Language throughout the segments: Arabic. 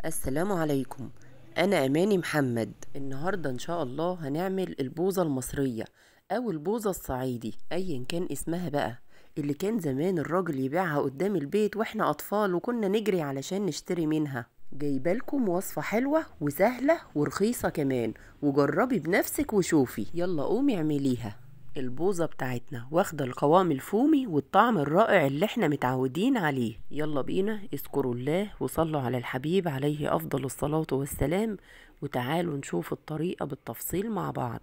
السلام عليكم. أنا أماني محمد. النهاردة إن شاء الله هنعمل البوظة المصرية أو البوظة الصعيدي أيا كان اسمها بقى، اللي كان زمان الراجل يبيعها قدام البيت وإحنا أطفال وكنا نجري علشان نشتري منها. جايبالكم وصفة حلوة وسهلة ورخيصة كمان، وجربي بنفسك وشوفي. يلا قومي اعمليها. البوظة بتاعتنا واخدة القوام الفومي والطعم الرائع اللي احنا متعودين عليه. يلا بينا اذكروا الله وصلوا على الحبيب عليه أفضل الصلاة والسلام، وتعالوا نشوف الطريقة بالتفصيل مع بعض.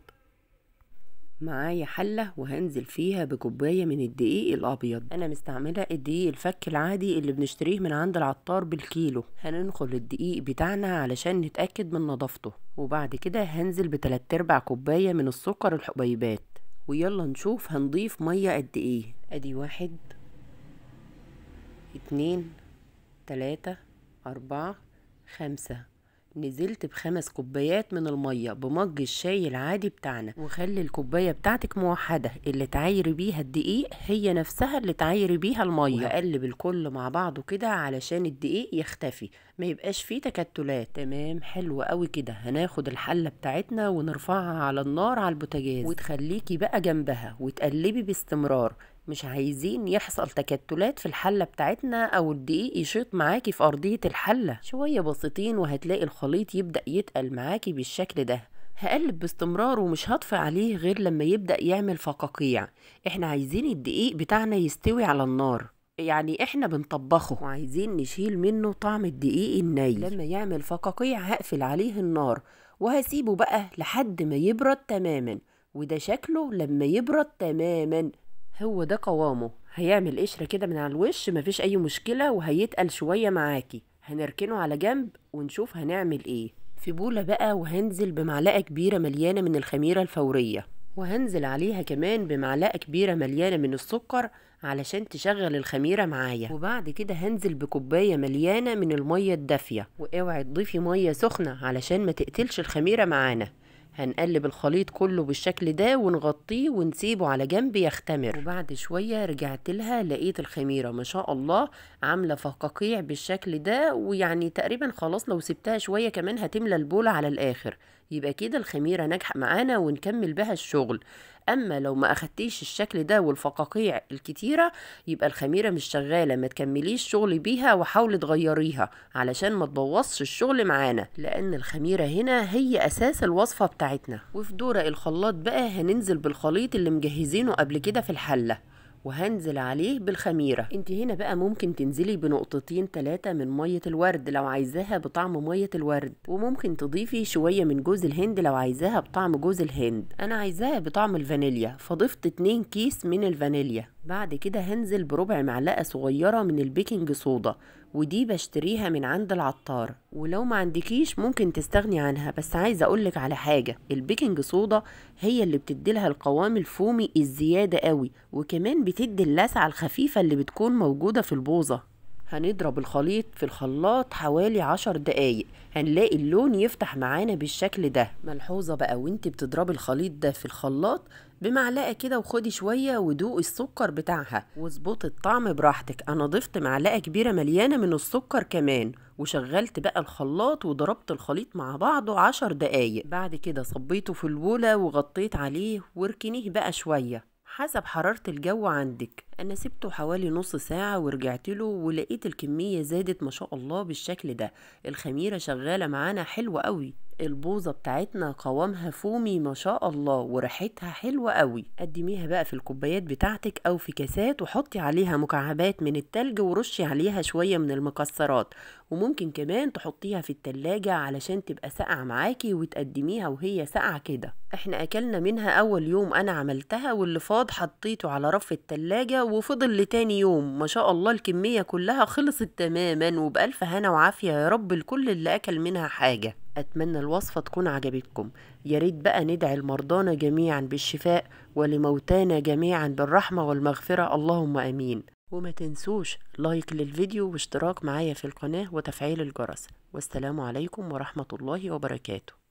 معايا حلة وهنزل فيها بكوباية من الدقيق الأبيض. أنا مستعملة الدقيق الفك العادي اللي بنشتريه من عند العطار بالكيلو. هننخل الدقيق بتاعنا علشان نتأكد من نظافته، وبعد كده هنزل ب3/4 كوباية من السكر الحبيبات. ويلا نشوف هنضيف مية قد ايه. ادي 1 2 3 4 5. نزلت ب5 كوبايات من المية بمج الشاي العادي بتاعنا. وخلي الكوباية بتاعتك موحدة، اللي تعايري بيها الدقيق هي نفسها اللي تعايري بيها المية. وهقلب الكل مع بعضه كده علشان الدقيق يختفي، ما يبقاش فيه تكتلات. تمام، حلو قوي كده. هناخد الحلة بتاعتنا ونرفعها على النار على البوتاجاز، وتخليكي بقى جنبها وتقلبي باستمرار. مش عايزين يحصل تكتلات في الحلة بتاعتنا او الدقيق يشيط معاكي في ارضية الحلة. شوية بسيطين وهتلاقي الخليط يبدأ يتقل معاكي بالشكل ده. هقلب باستمرار ومش هطفي عليه غير لما يبدأ يعمل فقاقيع. احنا عايزين الدقيق بتاعنا يستوي على النار، يعني احنا بنطبخه وعايزين نشيل منه طعم الدقيق الني. لما يعمل فقاقيع هقفل عليه النار وهسيبه بقى لحد ما يبرد تماما. وده شكله لما يبرد تماما. هو ده قوامه. هيعمل قشرة كده من على الوش، مفيش اي مشكلة، وهيتقل شوية معاكي. هنركنه على جنب ونشوف هنعمل ايه. في بولة بقى وهنزل بمعلقة كبيرة مليانة من الخميرة الفورية، وهنزل عليها كمان بمعلقة كبيرة مليانة من السكر علشان تشغل الخميرة معايا. وبعد كده هنزل بكوباية مليانة من المية الدافية، واوعي تضيفي مية سخنة علشان ما تقتلش الخميرة معانا. هنقلب الخليط كله بالشكل ده ونغطيه ونسيبه على جنب يختمر. وبعد شوية رجعت لها لقيت الخميرة ما شاء الله عاملة فقاقيع بالشكل ده، ويعني تقريبا خلاص لو سبتها شوية كمان هتملى البولة على الآخر. يبقى كده الخميرة ناجحة معانا ونكمل بها الشغل. اما لو ما اخدتيش الشكل ده والفقاقيع الكتيرة يبقى الخميرة مش شغالة، ما تكمليش شغل بيها وحاولي تغيريها علشان ما تبوظش الشغل معانا، لان الخميرة هنا هي اساس الوصفة بتاعتنا. وفي دورق الخلاط بقى هننزل بالخليط اللي مجهزينه قبل كده في الحلة، وهنزل عليه بالخميرة. انت هنا بقى ممكن تنزلي بنقطتين 3 من مية الورد لو عايزاها بطعم مية الورد، وممكن تضيفي شوية من جوز الهند لو عايزاها بطعم جوز الهند. انا عايزاها بطعم الفانيليا فضفت 2 كيس من الفانيليا. بعد كده هنزل بربع معلقة صغيرة من البيكنج صودا، ودي بشتريها من عند العطار، ولو ما عندكيش ممكن تستغني عنها. بس عايزة اقولك على حاجة، البيكنج صودا هي اللي بتديلها القوام الفومي الزيادة قوي، وكمان بتدي اللسعة الخفيفة اللي بتكون موجودة في البوظة. هنضرب الخليط في الخلاط حوالي 10 دقايق، هنلاقي اللون يفتح معانا بالشكل ده. ملحوظة بقى وانت بتضربي الخليط ده في الخلاط بمعلقة كده، وخدي شوية ودوقي السكر بتاعها واظبطي الطعم براحتك. انا ضفت معلقة كبيرة مليانة من السكر كمان، وشغلت بقى الخلاط وضربت الخليط مع بعضه 10 دقايق. بعد كده صبيته في البولة وغطيت عليه واركنيه بقى شوية حسب حرارة الجو عندك. انا سبته حوالي نص ساعة ورجعت له ولقيت الكمية زادت ما شاء الله بالشكل ده. الخميرة شغالة معانا حلوة قوي. البوظة بتاعتنا قوامها فومي ما شاء الله وريحتها حلوة قوي. قدميها بقى في الكوبايات بتاعتك او في كاسات، وحطي عليها مكعبات من التلج ورشي عليها شوية من المكسرات، وممكن كمان تحطيها في التلاجة علشان تبقى ساقعة معاكي وتقدميها وهي ساقعة كده. احنا اكلنا منها اول يوم انا عملتها، واللي فاض حطيته على رف التلاجة وفضل لتاني يوم. ما شاء الله الكمية كلها خلصت تماما، وبألف هنا وعافية يا رب لكل اللي اكل منها حاجة. اتمنى الوصفة تكون عجبتكم. يا ريت بقى ندعي لمرضانا جميعا بالشفاء ولموتانا جميعا بالرحمة والمغفرة، اللهم امين. وما تنسوش لايك للفيديو واشتراك معايا في القناة وتفعيل الجرس. والسلام عليكم ورحمة الله وبركاته.